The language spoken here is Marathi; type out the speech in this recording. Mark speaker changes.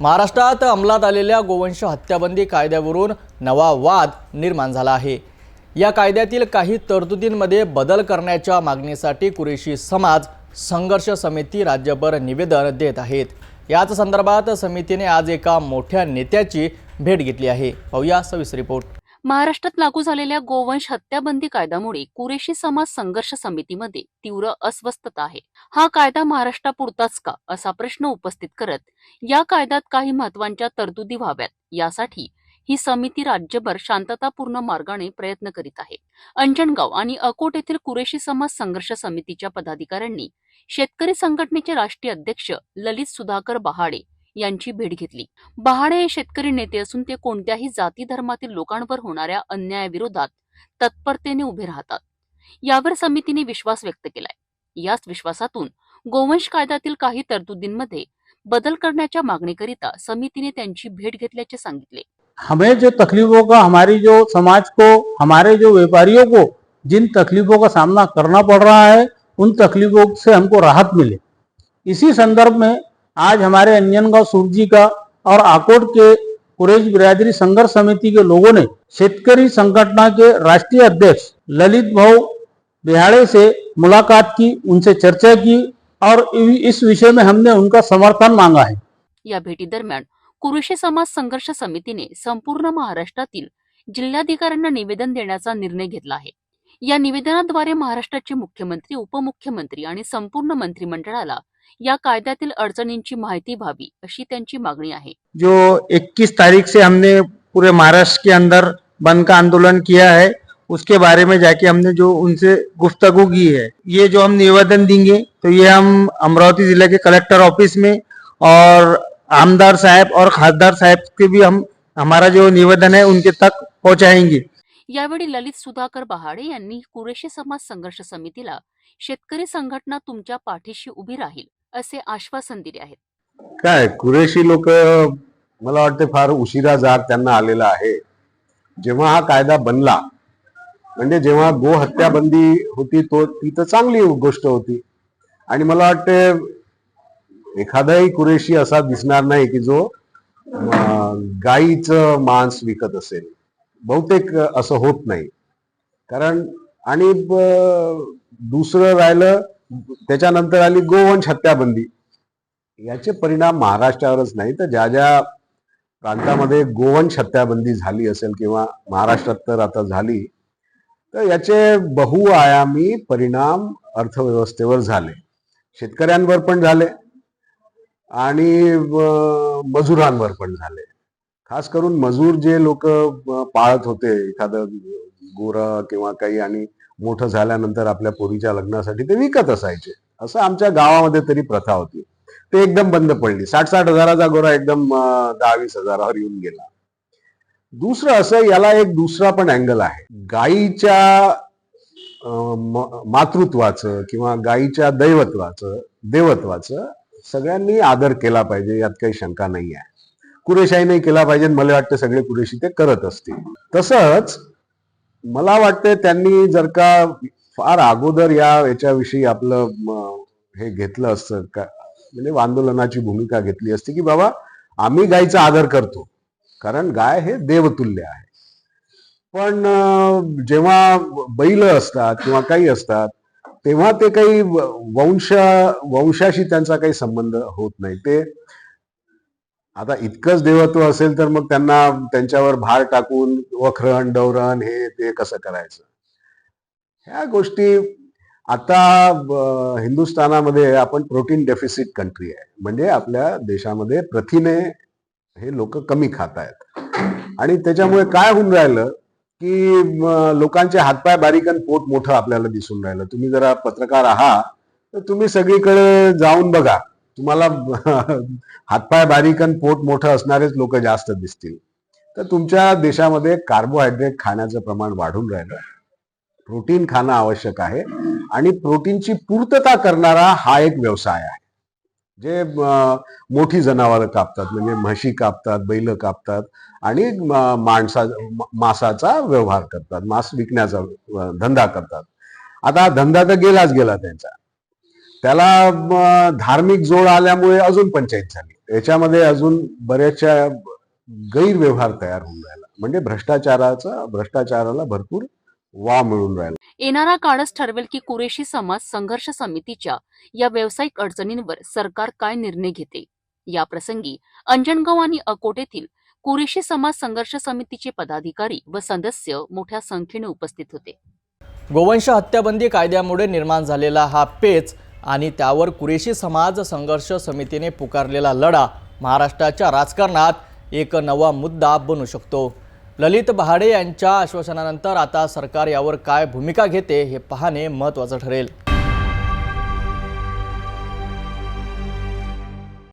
Speaker 1: महाराष्ट्रात अंमलात आलेल्या गोवंश हत्याबंदी कायद्यावरून नवा वाद निर्माण झाला आहे। या कायद्यातील काही तरतुदींमध्ये बदल करण्याच्या मागणीसाठी कुरेशी समाज संघर्ष समिती राज्यभर निवेदन देत आहेत। याच संदर्भात समितीने आज एका मोठ्या नेत्याची भेट घेतली आहे। पाहूया सविस्तर रिपोर्ट।
Speaker 2: महाराष्ट्रात लागू झालेल्या गोवंश हत्याबंदी कायद्यामुळे कुरेशी समाज संघर्ष समितीमध्ये तीव्र अस्वस्थता आहे। हा कायदा महाराष्ट्रापुरताच का असा प्रश्न उपस्थित करत या कायद्यात काही महत्त्वाच्या तरतुदी व्हाव्यात यासाठी ही समिती राज्यभर शांततापूर्ण मार्गाने प्रयत्न करीत आहे। अंजनगाव आणि अकोट येथील कुरेशी समाज संघर्ष समितीच्या पदाधिकाऱ्यांनी शेतकरी संघटनेचे राष्ट्रीय अध्यक्ष ललित सुधाकर बहाडे यांची भेट घेतली। बहाडे हे शेतकरी नेते असून ते कोणत्याही जाती धर्मातील लोकांवर होणाऱ्या अन्यायाविरोधात तत्परतेने उभे राहतात। यावर समितीने विश्वास व्यक्त केलाय। याच विश्वासातून गोवंश कायद्यातील काही तरतुदींमध्ये बदल करण्याच्या मागणीकरिता समितीने त्यांची भेट घेतल्याचे सांगितले।
Speaker 3: हमें जो तकलीफों का, हमारी जो समाज को, हमारे जो व्यापारियों को जिन तकलीफों का सामना करना पड़ रहा है उन तकलीफों से हमको राहत मिले, इसी संदर्भ में आज हमारे अंजनगांव सुरजी का और आकोट के कुरेश बिरादरी संघर्ष समिति के लोगों ने शेतकरी संगठन के राष्ट्रीय अध्यक्ष ललित भाऊ बिहाड़े से मुलाकात की, उनसे चर्चा की और इस विषय में हमने उनका समर्थन मांगा है।
Speaker 2: या भेटी दरम्यान कुरेशी समाज संघर्ष समितीने संपूर्ण महाराष्ट्रातील जिल्हाधिकाऱ्यांना निवेदन देण्याचा निर्णय घेतला आहे। या निवेदनाद्वारे महाराष्ट्राचे मुख्यमंत्री, उपमुख्यमंत्री आणि संपूर्ण मंत्रिमंडळाला या कायद्यातील अडचणींची माहिती व्हावी अशी त्यांची मागणी आहे।
Speaker 4: जो 21 तारीख से हमने पूरे महाराष्ट्र के अंदर बंद का आंदोलन किया है, उसके बारे में जाके हमने जो उनसे गुफ्तगू की है, ये जो हम निवेदन देंगे तो ये हम अमरावती जिले के कलेक्टर ऑफिस में और आमदार साहब और खासदार साहब के भी हम हमारा जो निवेदन है उनके तक पहुंचाएंगे।
Speaker 2: यावेळी ललित सुधाकर बहाडे यांनी कुरेशी समाज संघर्ष समितीला शेतकरी संघटना तुमच्या पाठीशी उभी राहील असे आश्वासन दिले आहे।
Speaker 5: काय कुरेशी लोक मला वाटते फार उशिरा जाग त्यांना आलेला आहे। जेव्हा हा कायदा बनला, म्हणजे जेव्हा गो हत्या बंदी होती ती तर चांगली गोष्ट होती आणि मला वाटते एखादाही कुरेशी असा दिसणार नाही की जो गाईचं मांस विकत असेल। बहुतेक असं होत नाही। कारण आणि दुसरं राहिलं, त्याच्यानंतर आली गोवंश हत्याबंदी। याचे परिणाम महाराष्ट्रावरच नाही तर ज्या ज्या प्रांतामध्ये गोवंश हत्याबंदी झाली असेल किंवा महाराष्ट्रात तर आता झाली, तर याचे बहुआयामी परिणाम अर्थव्यवस्थेवर झाले, शेतकऱ्यांवर पण झाले आणि मजुरांवर पण झाले। खास करून मजूर जे लोक पाळत होते एखादं गोरा किंवा काही आणि मोठं झाल्यानंतर आपल्या पोरीच्या लग्नासाठी ते विकत असायचे, असं आमच्या गावामध्ये तरी प्रथा होती। ते एकदम बंद पडली। 60-60 हजाराचा गोरा एकदम 10-20 हजारावर येऊन गेला। दुसरं असं, याला एक दुसरा पण अँगल आहे। गायीच्या मातृत्वाचं किंवा गायीच्या देवत्वाचं सगळ्यांनी आदर केला पाहिजे, यात काही शंका नाही आहे। कुरेशाईने केला पाहिजे, मला वाटतं सगळे कुरेशी ते करत असतील। तसंच मला वाटतं त्यांनी जर का फार अगोदर याच्याविषयी आपलं हे घेतलं असतं का, म्हणजे आंदोलनाची भूमिका घेतली असती की बाबा आम्ही गायीचा आदर करतो, कारण गाय हे देवतुल्य आहे। पण जेव्हा बैल असतात किंवा काही असतात तेव्हा ते काही वंशाशी त्यांचा काही संबंध होत नाही। ते आता इतकंच देवत्व असेल तर मग त्यांना त्यांच्यावर भार टाकून वखरण डवरण हे ते कसं करायचं, ह्या गोष्टी आता हिंदुस्थानामध्ये आपण प्रोटीन डेफिसिट कंट्री आहे, म्हणजे आपल्या देशामध्ये प्रथिने हे लोक कमी खात आहेत आणि त्याच्यामुळे काय होऊन राहिलं की लोकांचे हातपाय बारीक आणि पोट मोठं आपल्याला दिसून राहिलं। तुम्ही जरा पत्रकार आहात तर तुम्ही सगळीकडे जाऊन बघा, तुम्हाला हातपाय बारीक आणि पोट मोठं असणारेच लोक जास्त दिसतील। तर तुमच्या देशामध्ये कार्बोहायड्रेट खाण्याचं प्रमाण वाढून राहिलं, प्रोटीन खाणं आवश्यक आहे आणि प्रोटीनची पूर्तता करणारा हा एक व्यवसाय आहे। जे मोठी जनावरं कापतात, म्हणजे म्हशी कापतात, बैल कापतात आणि मांसाचा व्यवहार करतात, मांस विकण्याचा धंदा करतात। आता धंदा तर गेला त्यांचा, त्याला धार्मिक जोड आल्यामुळे अजून पंचायत झाली। याच्यामध्ये अजून बऱ्याचशा गैरव्यवहार तयार होऊन राहिला, म्हणजे भ्रष्टाचाराला भरपूर वाव मिळून राहिला.
Speaker 2: येणारा काळच ठरवेल की कुरेशी समाज संघर्ष समितीच्या या व्यावसायिक अडचणींवर सरकार काय निर्णय घेते. या प्रसंगी अंजनगाव आणि अकोट येथील कुरेशी समाज संघर्ष समितीचे पदाधिकारी व सदस्य मोठ्या संख्येने उपस्थित होते.
Speaker 1: गोवंश हत्याबंदी कायद्यामुळे निर्माण झालेला हा पेच आणि त्यावर कुरेशी समाज संघर्ष समितीने पुकारलेला लढा महाराष्ट्राच्या राजकारणात एक नवा मुद्दा बनू शकतो. ललित बहाडे यांच्या आश्वासनानंतर आता सरकार यावर काय भूमिका घेते हे पाहणे महत्त्वाचं ठरेल.